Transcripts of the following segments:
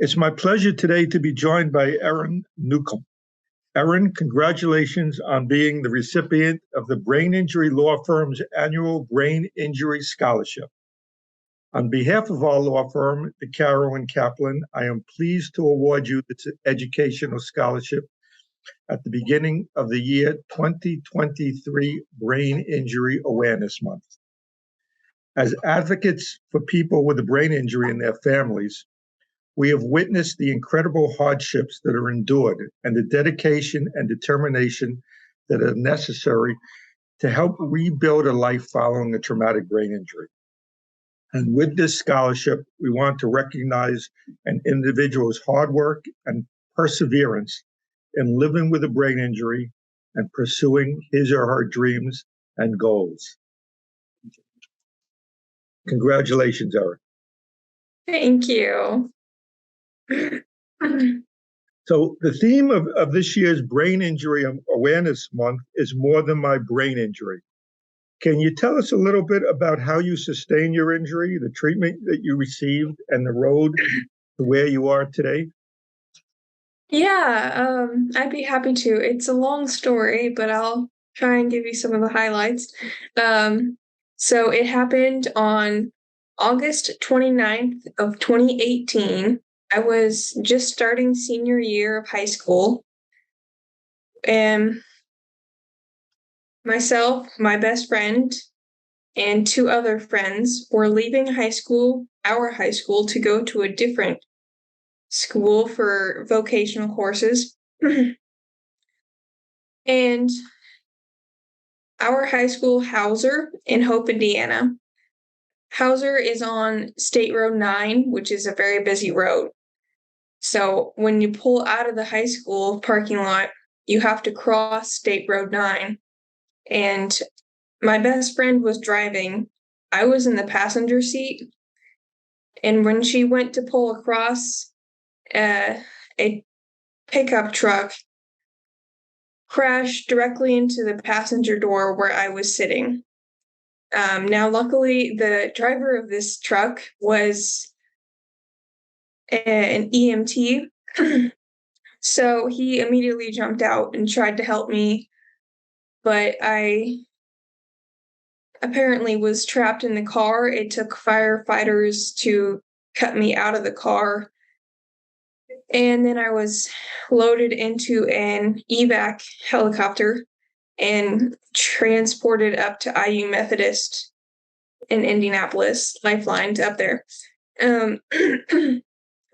It's my pleasure today to be joined by Erin Newcomb. Erin, congratulations on being the recipient of the Brain Injury Law Firm's annual Brain Injury Scholarship. On behalf of our law firm, the Caro and Kaplen, I am pleased to award you this educational scholarship at the beginning of the year 2023 Brain Injury Awareness Month. As advocates for people with a brain injury and their families, we have witnessed the incredible hardships that are endured and the dedication and determination that are necessary to help rebuild a life following a traumatic brain injury. And with this scholarship, we want to recognize an individual's hard work and perseverance in living with a brain injury and pursuing his or her dreams and goals. Congratulations, Erin. Thank you. So the theme of this year's Brain Injury Awareness Month is More Than My Brain Injury. Can you tell us a little bit about how you sustained your injury, the treatment that you received, and the road to where you are today? Yeah, I'd be happy to. It's a long story, but I'll try and give you some of the highlights. So it happened on August 29th of 2018. I was just starting senior year of high school, and myself, my best friend, and two other friends were leaving our high school, to go to a different school for vocational courses. And our high school, Hauser, in Hope, Indiana. Hauser is on State Road 9, which is a very busy road. So when you pull out of the high school parking lot, you have to cross State Road 9. And my best friend was driving. I was in the passenger seat. And when she went to pull across, a pickup truck crashed directly into the passenger door where I was sitting. Now, luckily, the driver of this truck was an EMT, so he immediately jumped out and tried to help me, but I apparently was trapped in the car. It took firefighters to cut me out of the car, and then I was loaded into an evac helicopter and transported up to IU Methodist in Indianapolis, Lifeline up there.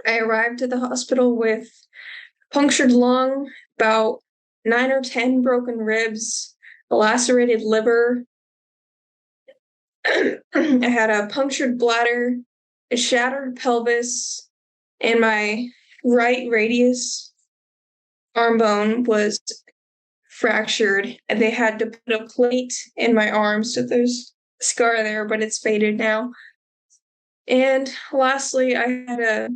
I arrived at the hospital with punctured lung, about 9 or 10 broken ribs, a lacerated liver. I had a punctured bladder, a shattered pelvis, and my right radius arm bone was fractured, and they had to put a plate in my arm, so there's a scar there, but it's faded now. And lastly, I had a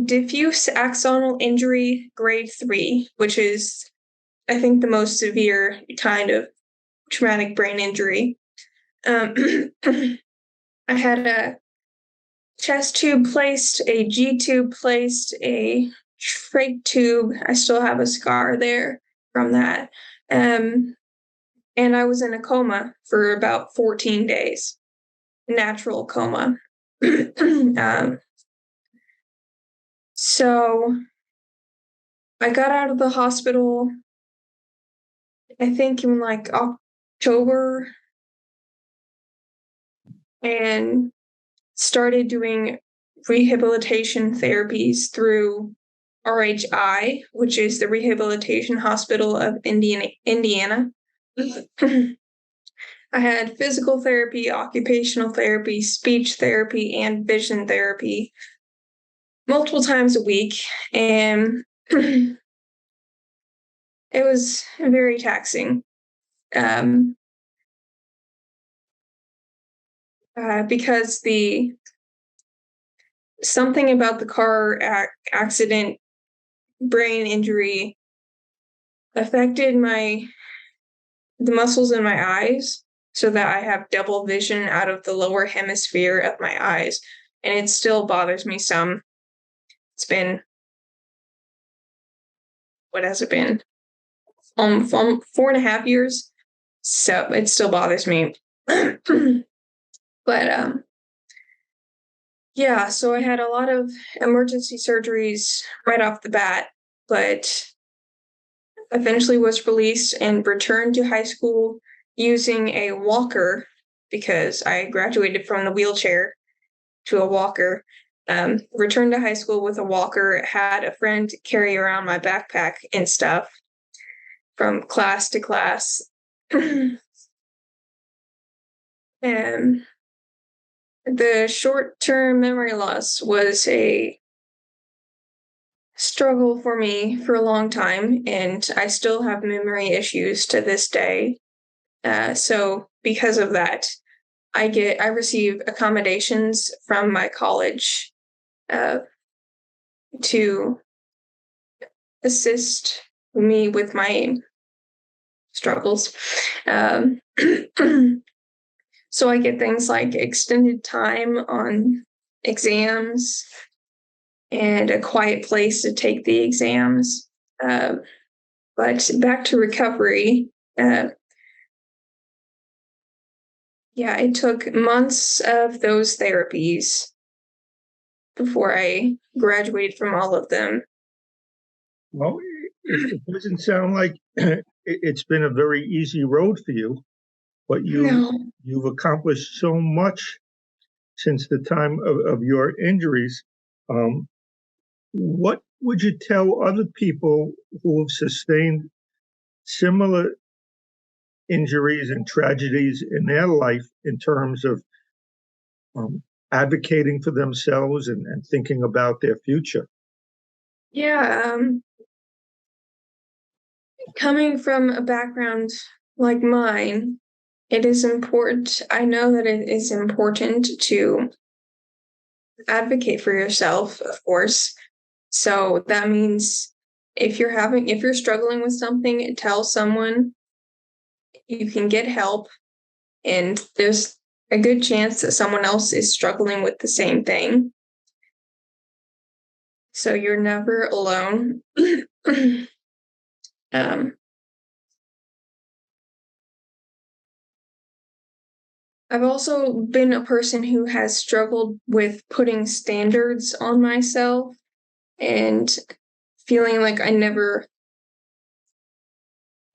diffuse axonal injury grade 3, which is, I think, the most severe kind of traumatic brain injury. I had a chest tube placed, a G tube placed, a trach tube. I still have a scar there from that. And I was in a coma for about 14 days, natural coma. So I got out of the hospital, I think in like October, and started doing rehabilitation therapies through RHI, which is the Rehabilitation Hospital of Indiana. I had physical therapy, occupational therapy, speech therapy, and vision therapy multiple times a week, and it was very taxing. Because something about the car accident brain injury affected the muscles in my eyes, so that I have double vision out of the lower hemisphere of my eyes, and it still bothers me some. It's been, what has it been? 4.5 years. So it still bothers me. But yeah, so I had a lot of emergency surgeries right off the bat, but eventually was released and returned to high school using a walker because I graduated from the wheelchair to a walker. Returned to high school with a walker, had a friend carry around my backpack and stuff from class to class. And the short-term memory loss was a struggle for me for a long time, and I still have memory issues to this day. So because of that, I receive accommodations from my college to assist me with my struggles. So I get things like extended time on exams and a quiet place to take the exams. But back to recovery. Yeah, it took months of those therapies before I graduated from all of them. Well, it doesn't sound like it's been a very easy road for you, but you've accomplished so much since the time of your injuries. What would you tell other people who have sustained similar injuries and tragedies in their life in terms of advocating for themselves and thinking about their future? Yeah, coming from a background like mine, it is important. I know that it is important to advocate for yourself, of course. So that means if you're struggling with something, tell someone. You can get help, and there's a good chance that someone else is struggling with the same thing. So you're never alone. I've also been a person who has struggled with putting standards on myself and feeling like I never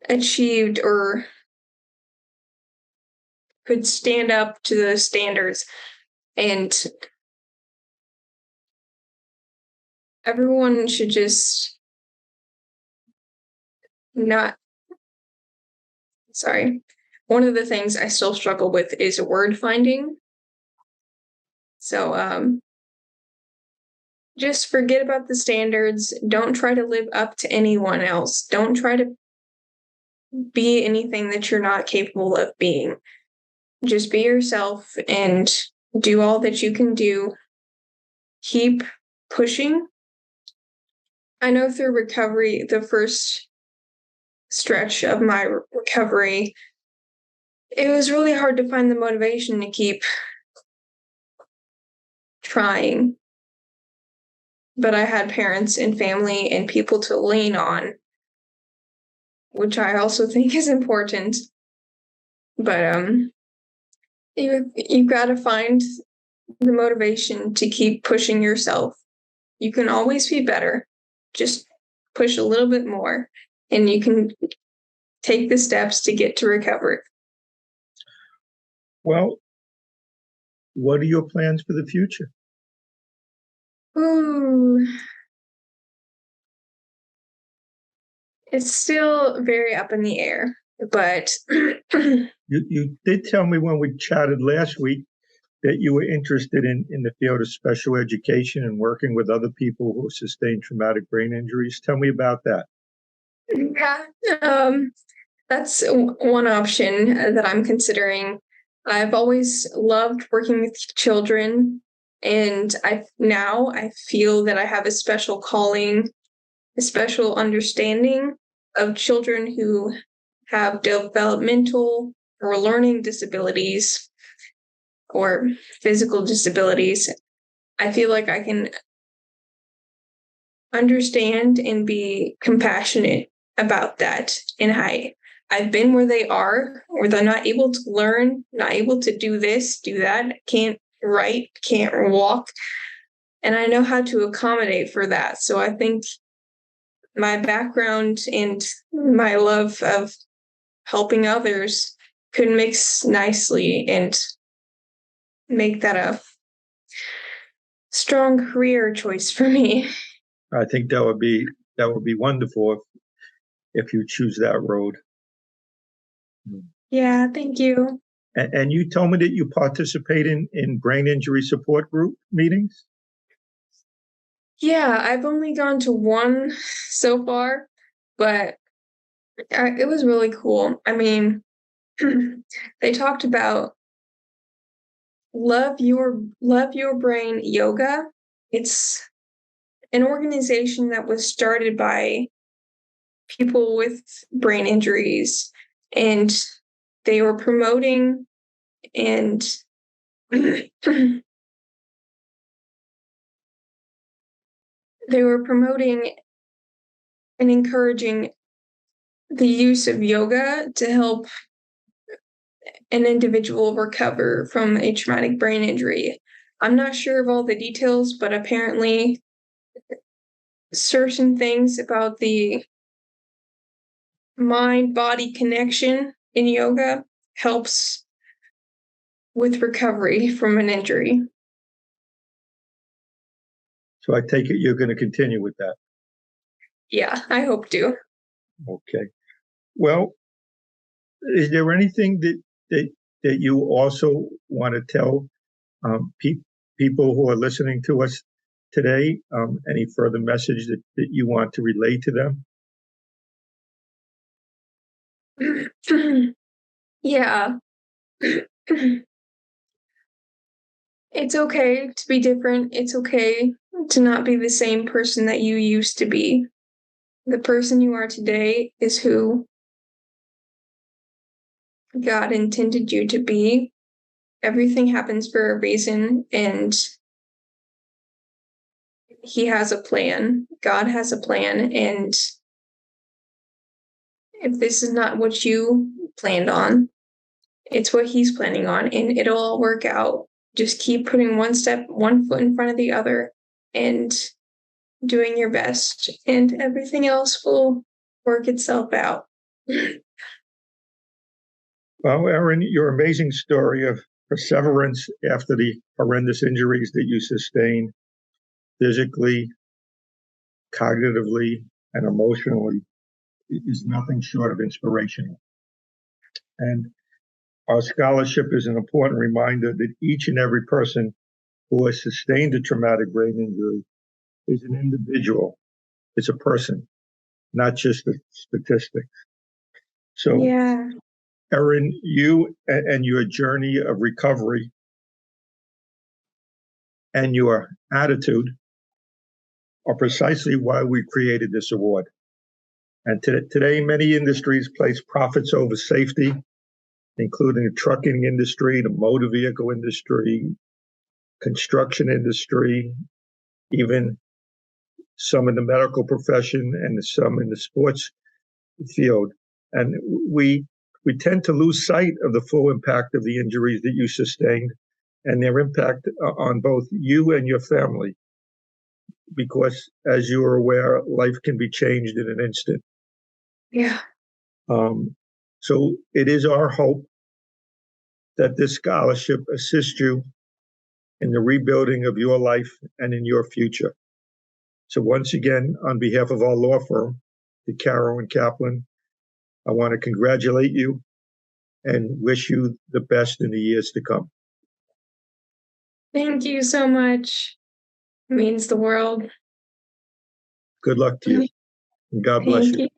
achieved or could stand up to those standards. And everyone should just not, sorry. One of the things I still struggle with is word finding. So just forget about the standards. Don't try to live up to anyone else. Don't try to be anything that you're not capable of being. Just be yourself and do all that you can do. Keep pushing. I know through recovery, the first stretch of my recovery, it was really hard to find the motivation to keep trying. But I had parents and family and people to lean on, which I also think is important. But you got to find the motivation to keep pushing yourself. You can always be better. Just push a little bit more, and you can take the steps to get to recovery. Well, what are your plans for the future? Ooh. It's still very up in the air, but You did tell me when we chatted last week that you were interested in the field of special education and working with other people who sustain traumatic brain injuries. Tell me about that. yeah, that's one option that I'm considering. I've always loved working with children, and I feel that I have a special calling, a special understanding of children who have developmental or learning disabilities or physical disabilities. I feel like I can understand and be compassionate about that. And I've been where they are, where they're not able to learn, not able to do this, do that, can't write, can't walk. And I know how to accommodate for that. So I think my background and my love of helping others could mix nicely and make that a strong career choice for me. I think that would be wonderful if you choose that road. Yeah, thank you. And you told me that you participate in brain injury support group meetings? Yeah, I've only gone to one so far, but it was really cool. I mean, they talked about love your brain yoga. It's an organization that was started by people with brain injuries, and they were promoting and they were promoting and encouraging the use of yoga to help an individual recover from a traumatic brain injury. I'm not sure of all the details, but apparently certain things about the mind-body connection in yoga helps with recovery from an injury. So I take it you're going to continue with that. Yeah, I hope to. Okay. Well, is there anything that you also want to tell people who are listening to us today? Any further message that you want to relay to them? Yeah. It's okay to be different. It's okay to not be the same person that you used to be. The person you are today is who God intended you to be. Everything happens for a reason, and He has a plan. God has a plan, and if this is not what you planned on, it's what He's planning on, and it'll all work out. Just keep putting one foot in front of the other, and doing your best, and everything else will work itself out. Well, Erin, your amazing story of perseverance after the horrendous injuries that you sustained physically, cognitively, and emotionally is nothing short of inspirational. And our scholarship is an important reminder that each and every person who has sustained a traumatic brain injury is an individual, it's a person, not just a statistic. So, Yeah. Erin, you and your journey of recovery and your attitude are precisely why we created this award. And today, many industries place profits over safety, including the trucking industry, the motor vehicle industry, construction industry, even some in the medical profession and some in the sports field. And we tend to lose sight of the full impact of the injuries that you sustained and their impact on both you and your family. Because as you are aware, life can be changed in an instant. Yeah. So it is our hope that this scholarship assists you in the rebuilding of your life and in your future. So once again, on behalf of our law firm, the Caro and Kaplen, I want to congratulate you and wish you the best in the years to come. Thank you so much. It means the world. Good luck to you. And God bless Thank you. you.